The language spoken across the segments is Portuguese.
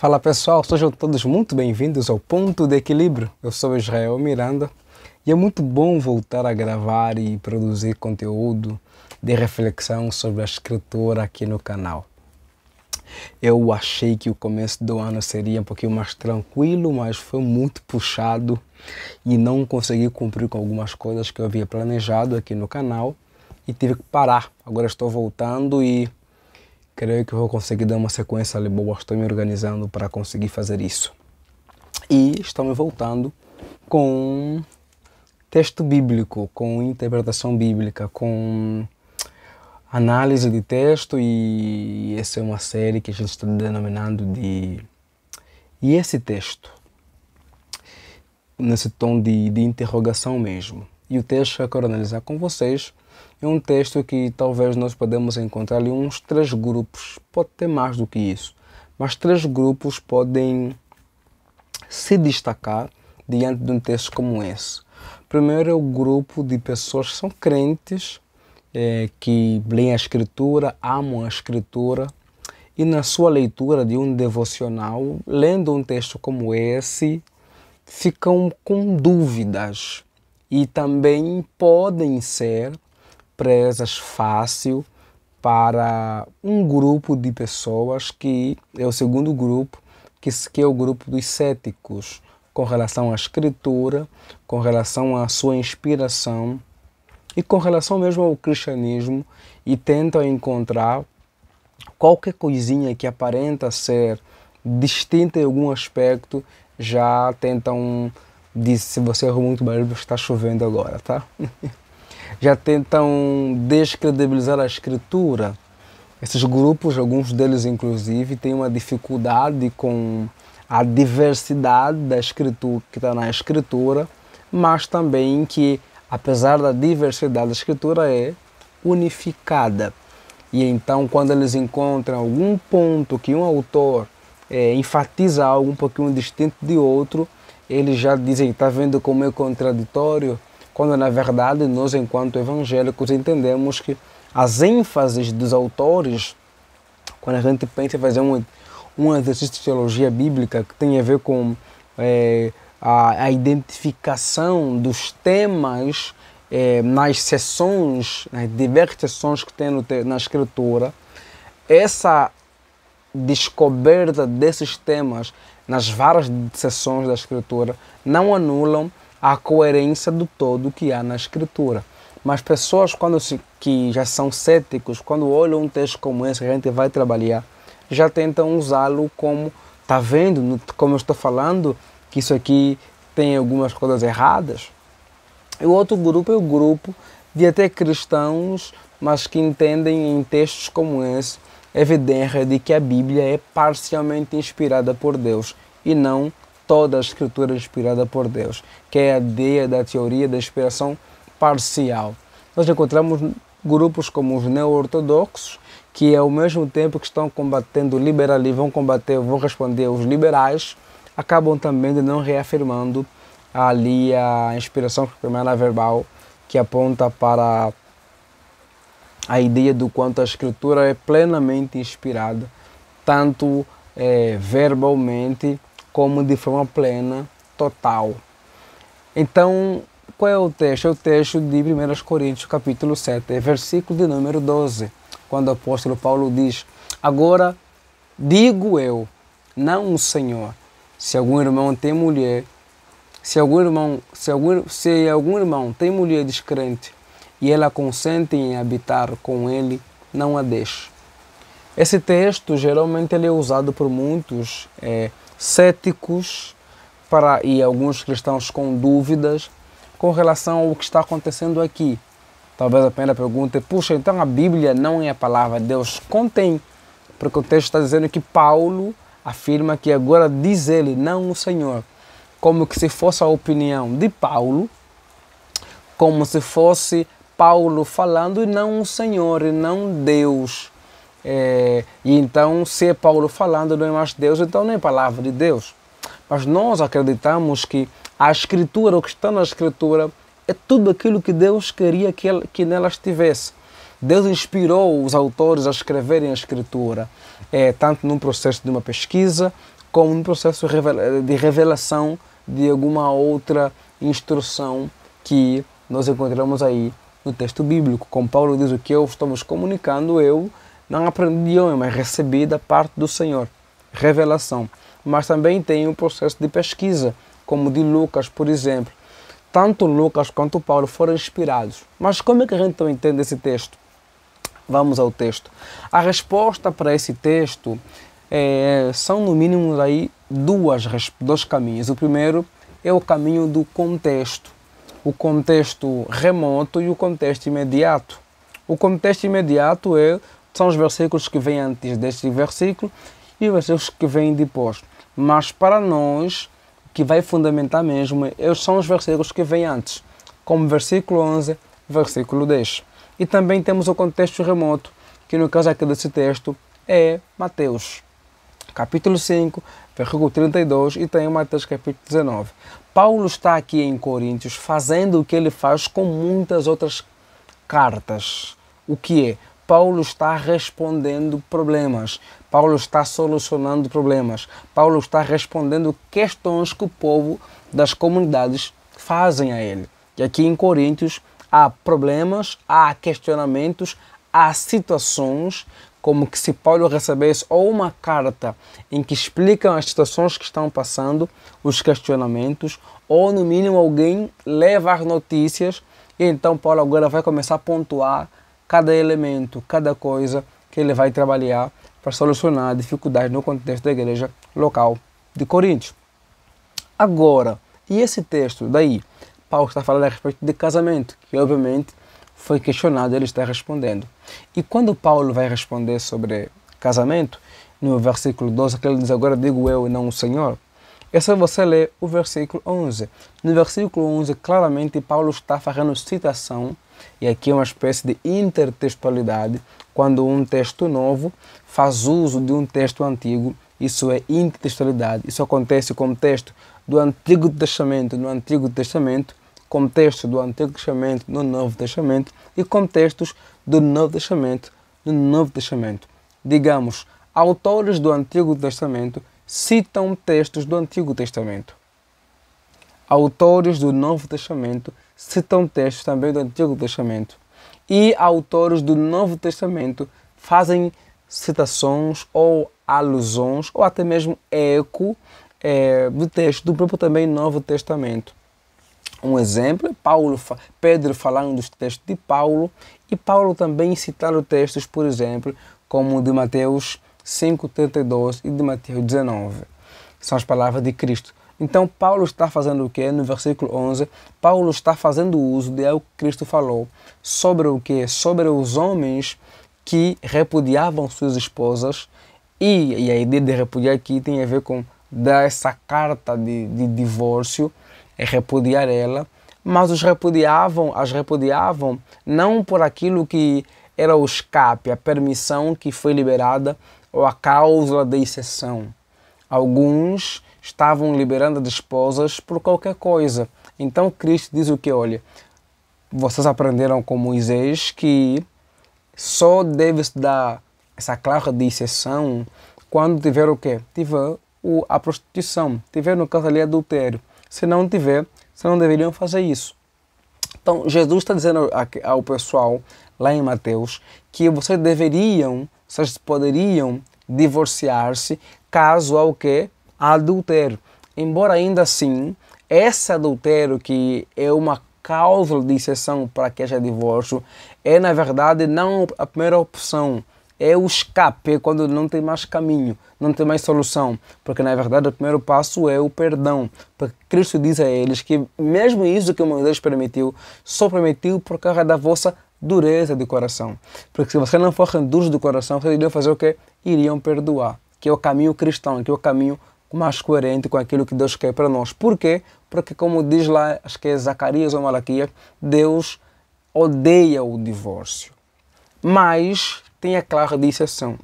Fala pessoal, sejam todos muito bem-vindos ao Ponto de Equilíbrio. Eu sou Israel Miranda e é muito bom voltar a gravar e produzir conteúdo de reflexão sobre a escritura aqui no canal. Eu achei que o começo do ano seria um pouquinho mais tranquilo, mas foi muito puxado e não consegui cumprir com algumas coisas que eu havia planejado aqui no canal e tive que parar. Agora estou voltando e creio que vou conseguir dar uma sequência ali boa. Estou me organizando para conseguir fazer isso. E estamos voltando com texto bíblico, com interpretação bíblica, com análise de texto, e essa é uma série que a gente está denominando de "E esse texto?", nesse tom de interrogação mesmo. E o texto que eu quero analisar com vocês é um texto que talvez nós podemos encontrar ali uns 3 grupos, pode ter mais do que isso, mas 3 grupos podem se destacar diante de um texto como esse. Primeiro é o grupo de pessoas que são crentes, que leem a Escritura, amam a Escritura, e na sua leitura de um devocional, lendo um texto como esse, ficam com dúvidas e também podem ser presas fácil para um grupo de pessoas que é o segundo grupo, que é o grupo dos céticos com relação à Escritura, com relação à sua inspiração e com relação mesmo ao cristianismo, e tentam encontrar qualquer coisinha que aparenta ser distinta em algum aspecto, já tentam dizer, se você errou muito barulho, está chovendo agora, tá? Já tentam descredibilizar a Escritura. Esses grupos, alguns deles inclusive, têm uma dificuldade com a diversidade da Escritura, que está na Escritura, mas também que, apesar da diversidade da Escritura, é unificada. E então, quando eles encontram algum ponto que um autor enfatiza algo um pouquinho distinto de outro, eles já dizem, está vendo como é contraditório? Quando na verdade nós, enquanto evangélicos, entendemos que as ênfases dos autores, quando a gente pensa em fazer um exercício de teologia bíblica que tem a ver com a identificação dos temas nas seções, nas diversas seções que tem na Escritura, essa descoberta desses temas nas várias seções da Escritura não anulam a coerência do todo que há na Escritura. Mas pessoas que já são céticos, quando olham um texto como esse que a gente vai trabalhar, já tentam usá-lo como, está vendo, como eu estou falando, que isso aqui tem algumas coisas erradas. E o outro grupo é o grupo de até cristãos, mas que entendem em textos como esse evidência de que a Bíblia é parcialmente inspirada por Deus e não toda a Escritura é inspirada por Deus, que é a ideia da teoria da inspiração parcial. Nós encontramos grupos como os neo-ortodoxos, que ao mesmo tempo que estão combatendo o liberalismo, vão responder aos liberais, acabam também de não reafirmando ali a inspiração primeira verbal, que aponta para a ideia do quanto a Escritura é plenamente inspirada, tanto verbalmente como de forma plena, total. Então, qual é o texto? É o texto de 1 Coríntios, capítulo 7, versículo de número 12, quando o apóstolo Paulo diz: "Agora digo eu, não o Senhor, se algum irmão tem mulher, se algum irmão tem mulher descrente e ela consente em habitar com ele, não a deixe." Esse texto geralmente ele é usado por muitos céticos e alguns cristãos com dúvidas com relação ao que está acontecendo aqui. Talvez a primeira pergunta é: puxa, então a Bíblia não é a palavra de Deus? Contém, porque o texto está dizendo que Paulo afirma que agora diz ele, não o Senhor, como que se fosse a opinião de Paulo, como se fosse Paulo falando e não o Senhor, e não Deus. E então, se é Paulo falando, não é mais Deus, então não é palavra de Deus. Mas nós acreditamos que a Escritura, o que está na Escritura, é tudo aquilo que Deus queria que nela estivesse. Deus inspirou os autores a escreverem a Escritura, tanto num processo de uma pesquisa, como no processo de revelação de alguma outra instrução que nós encontramos aí no texto bíblico. Como Paulo diz, o que eu estou vos comunicando, eu não aprendi de homem, mas recebi da parte do Senhor. Revelação. Mas também tem o processo de pesquisa, como de Lucas, por exemplo. Tanto Lucas quanto Paulo foram inspirados. Mas como é que a gente então entende esse texto? Vamos ao texto. A resposta para esse texto são no mínimo aí dois caminhos. O primeiro é o caminho do contexto. O contexto remoto e o contexto imediato. O contexto imediato são os versículos que vêm antes deste versículo e os versículos que vêm depois. Mas para nós, o que vai fundamentar mesmo são os versículos que vêm antes, como versículo 11, versículo 10. E também temos o contexto remoto, que no caso aqui desse texto é Mateus, capítulo 5, versículo 32, e tem Mateus capítulo 19. Paulo está aqui em Coríntios fazendo o que ele faz com muitas outras cartas. O que é? Paulo está respondendo problemas. Paulo está solucionando problemas. Paulo está respondendo questões que o povo das comunidades fazem a ele. E aqui em Coríntios há problemas, há questionamentos, há situações, como que se Paulo recebesse ou uma carta em que explicam as situações que estão passando, os questionamentos, ou no mínimo alguém leva as notícias e então Paulo agora vai começar a pontuar cada elemento, cada coisa que ele vai trabalhar para solucionar a dificuldade no contexto da igreja local de Coríntios. Agora, e esse texto daí? Paulo está falando a respeito de casamento, que obviamente foi questionado, ele está respondendo. E quando Paulo vai responder sobre casamento, no versículo 12, que ele diz, agora digo eu e não o Senhor, é só você ler o versículo 11. No versículo 11, claramente, Paulo está fazendo citação, e aqui é uma espécie de intertextualidade, quando um texto novo faz uso de um texto antigo, isso é intertextualidade. Isso acontece com o texto do Antigo Testamento no Antigo Testamento, contexto do Antigo Testamento no Novo Testamento e contextos do Novo Testamento no Novo Testamento. Digamos, autores do Antigo Testamento citam textos do Antigo Testamento. Autores do Novo Testamento citam textos também do Antigo Testamento. E autores do Novo Testamento fazem citações ou alusões ou até mesmo eco do texto do próprio também Novo Testamento. Um exemplo é Pedro falando dos textos de Paulo e Paulo também citando textos, por exemplo, como o de Mateus 5,32 e de Mateus 19. São as palavras de Cristo. Então Paulo está fazendo o que? No versículo 11, Paulo está fazendo uso de algo que Cristo falou sobre o que? Sobre os homens que repudiavam suas esposas e a ideia de repudiar aqui tem a ver com dar essa carta de divórcio, é repudiar ela, mas as repudiavam não por aquilo que era o escape, a permissão que foi liberada ou a cláusula de exceção. Alguns estavam liberando as esposas por qualquer coisa. Então Cristo diz o que? Olha, vocês aprenderam com Moisés que só deve-se dar essa cláusula de exceção quando tiver o quê? Tiver a prostituição, tiver no caso ali adultério. Se não tiver, vocês não deveriam fazer isso. Então Jesus está dizendo ao pessoal lá em Mateus que vocês poderiam divorciar-se caso há o quê? Adultério. Embora ainda assim, esse adultério que é uma cláusula de exceção para que haja divórcio, é na verdade não a primeira opção, é o escape, quando não tem mais caminho, não tem mais solução, porque na verdade o primeiro passo é o perdão, porque Cristo diz a eles que mesmo isso que Moisés permitiu, só permitiu por causa da vossa dureza de coração, porque se vocês não fossem duros de coração, vocês iriam fazer o quê? Iriam perdoar, que é o caminho cristão, que é o caminho mais coerente com aquilo que Deus quer para nós. Por quê? Porque como diz lá, acho que é Zacarias ou Malaquias, Deus odeia o divórcio, mas tem a clara de exceção.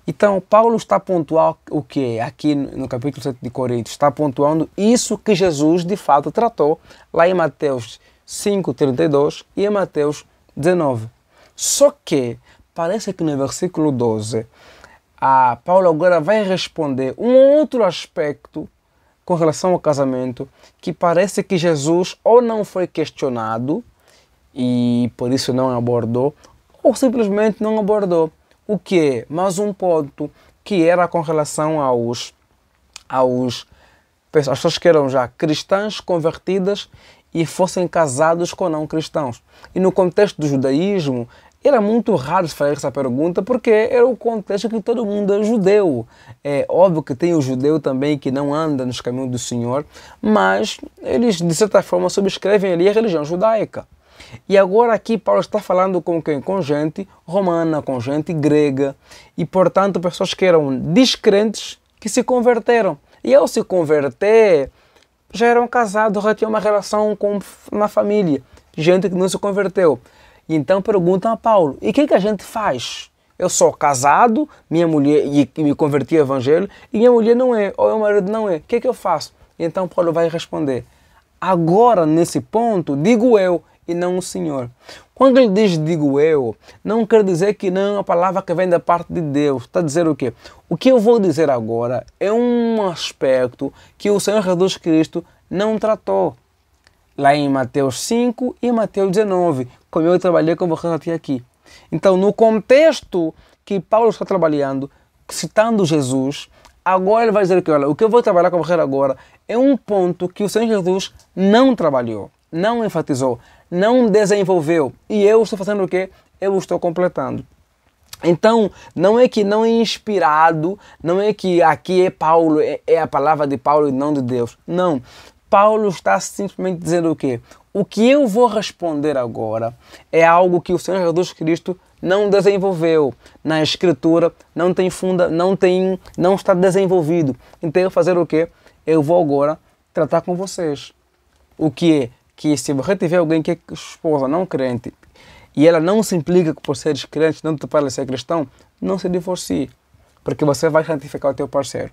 Então, Paulo está pontuando o que? Aqui no capítulo 7 de Coríntios, está pontuando isso que Jesus de fato tratou lá em Mateus 5,32 e em Mateus 19. Só que parece que no versículo 12, Paulo agora vai responder um outro aspecto com relação ao casamento, que parece que Jesus ou não foi questionado e por isso não abordou, ou simplesmente não abordou. O que é? Mais um ponto que era com relação às pessoas que eram já cristãs convertidas e fossem casados com não cristãos. E no contexto do judaísmo, era muito raro se fazer essa pergunta, porque era o contexto que todo mundo é judeu. É óbvio que tem o judeu também que não anda nos caminhos do Senhor, mas eles, de certa forma, subscrevem ali a religião judaica. E agora aqui Paulo está falando com quem? Com gente romana, com gente grega, e portanto pessoas que eram descrentes que se converteram. E ao se converter, já eram casados, já tinham uma relação com uma família. Gente que não se converteu. E então perguntam a Paulo, e o que a gente faz? Eu sou casado, minha mulher, e me converti ao evangelho, e minha mulher não é, ou meu marido não é. O que eu faço? E então Paulo vai responder, agora nesse ponto, digo eu, e não o Senhor. Quando ele diz digo eu, não quer dizer que não é uma palavra que vem da parte de Deus. Está a dizer o quê? O que eu vou dizer agora é um aspecto que o Senhor Jesus Cristo não tratou. Lá em Mateus 5 e Mateus 19, como eu trabalhei com vocês até aqui. Então, no contexto que Paulo está trabalhando, citando Jesus, agora ele vai dizer que, olha, o que eu vou trabalhar com vocês agora é um ponto que o Senhor Jesus não trabalhou, não enfatizou, não desenvolveu. E eu estou fazendo o quê? Eu estou completando. Então, não é que não é inspirado, não é que aqui é Paulo, é a palavra de Paulo e não de Deus. Não. Paulo está simplesmente dizendo o quê? O que eu vou responder agora é algo que o Senhor Jesus Cristo não desenvolveu na Escritura, não está desenvolvido. Então eu vou fazer o quê? Eu vou agora tratar com vocês. O que é? Que se você tiver alguém que é esposa não crente e ela não se implica por seres crentes, não te para ser cristão, não se divorcie, porque você vai santificar o teu parceiro.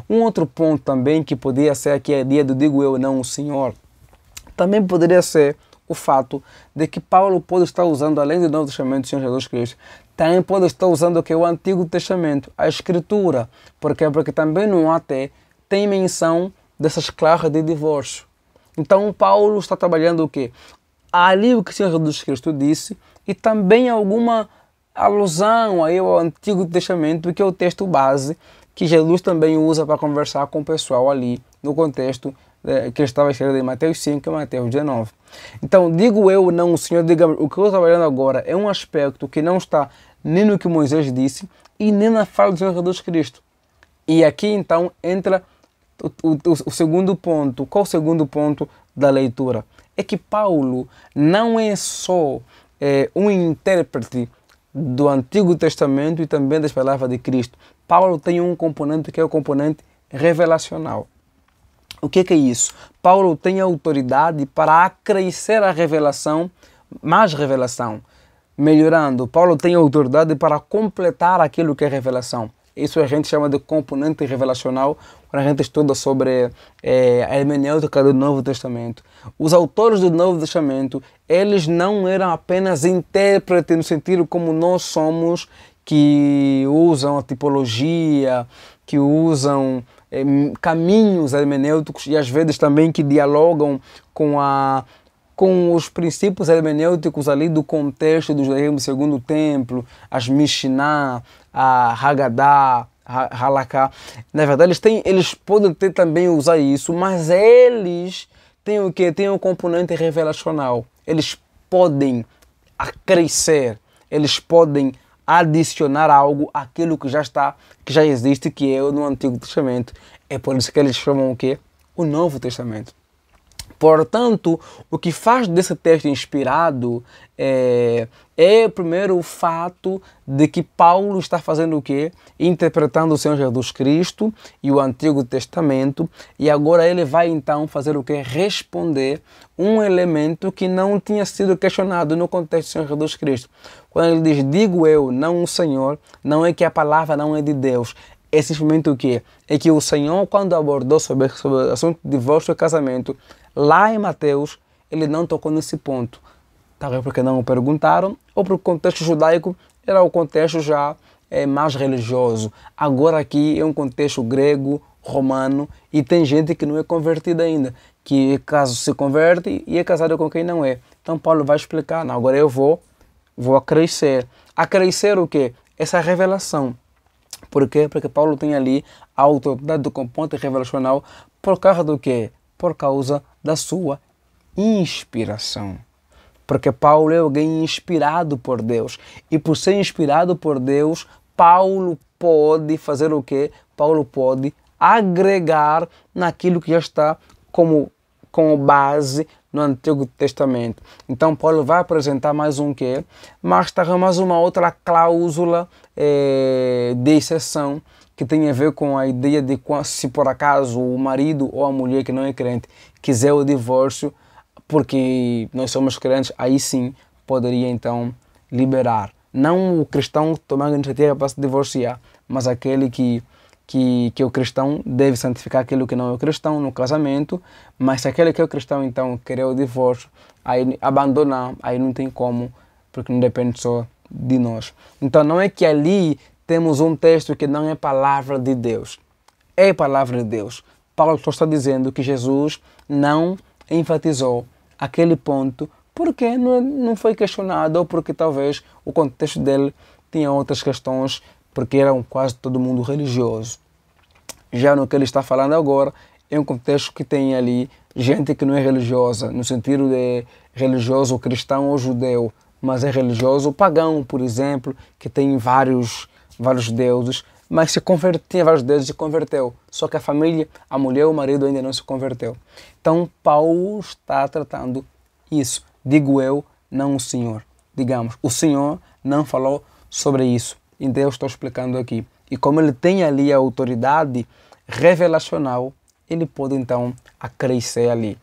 Um outro ponto também que poderia ser aqui a dia do digo eu, não o Senhor, também poderia ser o fato de que Paulo pode estar usando, além do Novo Testamento do Senhor Jesus Cristo, também pode estar usando o que é o Antigo Testamento, a Escritura. Por quê? Porque também no AT tem menção dessas claras de divórcio. Então Paulo está trabalhando o quê? Ali o que o Senhor Jesus Cristo disse e também alguma alusão aí ao Antigo Testamento, que é o texto base que Jesus também usa para conversar com o pessoal ali no contexto que estava escrito em Mateus 5 e Mateus 19. Então, digo eu, não o Senhor, digamos, o que eu estou trabalhando agora é um aspecto que não está nem no que Moisés disse e nem na fala do Senhor Jesus Cristo. E aqui então entra o segundo ponto. Qual o segundo ponto da leitura? É que Paulo não é só um intérprete do Antigo Testamento e também das palavras de Cristo. Paulo tem um componente que é o componente revelacional. O que é isso? Paulo tem autoridade para acrescer a revelação, mais revelação. Melhorando, Paulo tem autoridade para completar aquilo que é revelação. Isso a gente chama de componente revelacional quando a gente estuda sobre a hermenêutica do Novo Testamento. Os autores do Novo Testamento, eles não eram apenas intérpretes no sentido como nós somos, que usam a tipologia, que usam caminhos hermenêuticos e às vezes também que dialogam com os princípios hermenêuticos ali do contexto do judaísmo do Segundo Templo, as Mishnah, a Haggadah, a Halaká. Na verdade, eles podem ter também usar isso, mas eles têm o quê? Têm um componente revelacional. Eles podem acrescer, eles podem adicionar algo àquilo que já existe, que é no Antigo Testamento. É por isso que eles chamam o quê? O Novo Testamento. Portanto, o que faz desse texto inspirado é primeiro o fato de que Paulo está fazendo o quê? Interpretando o Senhor Jesus Cristo e o Antigo Testamento, e agora ele vai então fazer o quê? Responder um elemento que não tinha sido questionado no contexto do Senhor Jesus Cristo. Quando ele diz, digo eu, não o Senhor, não é que a palavra não é de Deus, é simplesmente o quê? É que o Senhor, quando abordou sobre o assunto de divórcio e casamento, lá em Mateus, ele não tocou nesse ponto. Talvez porque não o perguntaram, ou porque o contexto judaico era o contexto já mais religioso. Agora aqui é um contexto grego, romano, e tem gente que não é convertida ainda, que caso se converte e é casado com quem não é. Então Paulo vai explicar, não, agora eu vou acrescer. Acrescer o quê? Essa revelação. Por quê? Porque Paulo tem ali a autoridade do componente revelacional por causa do quê? Por causa da sua inspiração. Porque Paulo é alguém inspirado por Deus. E por ser inspirado por Deus, Paulo pode fazer o quê? Paulo pode agregar naquilo que já está como base no Antigo Testamento. Então Paulo vai apresentar mais um quê? Mais uma outra cláusula de exceção que tem a ver com a ideia de se por acaso o marido ou a mulher que não é crente quiser o divórcio, porque nós somos crentes, aí sim poderia então liberar. Não o cristão tomar a iniciativa para se divorciar, mas aquele que o cristão deve santificar aquele que não é o cristão no casamento, mas se aquele que é o cristão então querer o divórcio, aí abandonar, aí não tem como, porque não depende só de nós. Então não é que ali temos um texto que não é palavra de Deus, é palavra de Deus. Paulo só está dizendo que Jesus não enfatizou aquele ponto porque não foi questionado ou porque talvez o contexto dele tinha outras questões, porque era quase todo mundo religioso. Já no que ele está falando agora, é um contexto que tem ali gente que não é religiosa, no sentido de religioso cristão ou judeu, mas é religioso pagão, por exemplo, que tem vários deuses, mas tinha vários deuses e se converteu. Só que a família, a mulher ou o marido ainda não se converteu. Então Paulo está tratando isso. Digo eu, não o Senhor. Digamos, o Senhor não falou sobre isso. Então eu estou explicando aqui. E como ele tem ali a autoridade revelacional, ele pode então acrescer ali.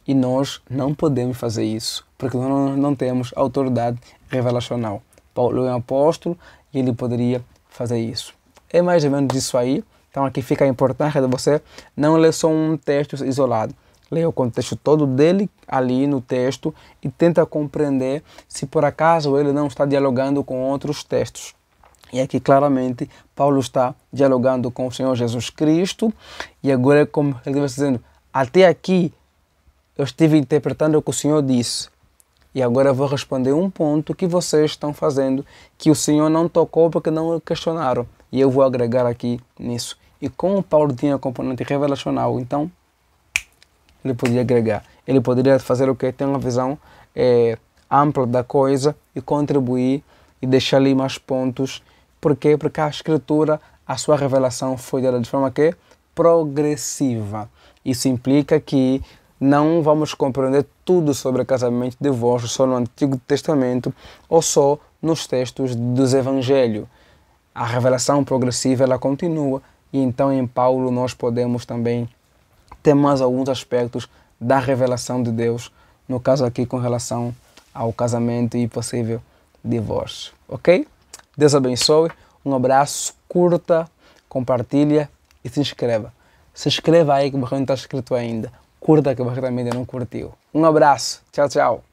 E nós não podemos fazer isso, porque nós não temos autoridade revelacional. Paulo é um apóstolo e ele poderia fazer isso. É mais ou menos isso aí. Então aqui fica a importância de você não ler só um texto isolado. Leia o contexto todo dele ali no texto e tenta compreender se por acaso ele não está dialogando com outros textos. E aqui claramente Paulo está dialogando com o Senhor Jesus Cristo e agora, como ele está dizendo, até aqui eu estive interpretando o que o Senhor disse e agora eu vou responder um ponto que vocês estão fazendo que o Senhor não tocou porque não o questionaram e eu vou agregar aqui nisso. E como Paulo tinha componente revelacional, então ele podia agregar. Ele poderia fazer o que? Ter uma visão ampla da coisa e contribuir e deixar ali mais pontos. Por quê? Porque a Escritura, a sua revelação foi dada de forma que progressiva. Isso implica que não vamos compreender tudo sobre casamento e divórcio só no Antigo Testamento ou só nos textos dos Evangelhos. A revelação progressiva ela continua e então em Paulo nós podemos também ter mais alguns aspectos da revelação de Deus, no caso aqui com relação ao casamento e possível divórcio. Ok? Deus abençoe, um abraço, curta, compartilha e se inscreva. Se inscreva aí que o não está inscrito ainda. Curta que o também ainda não curtiu. Um abraço, tchau, tchau.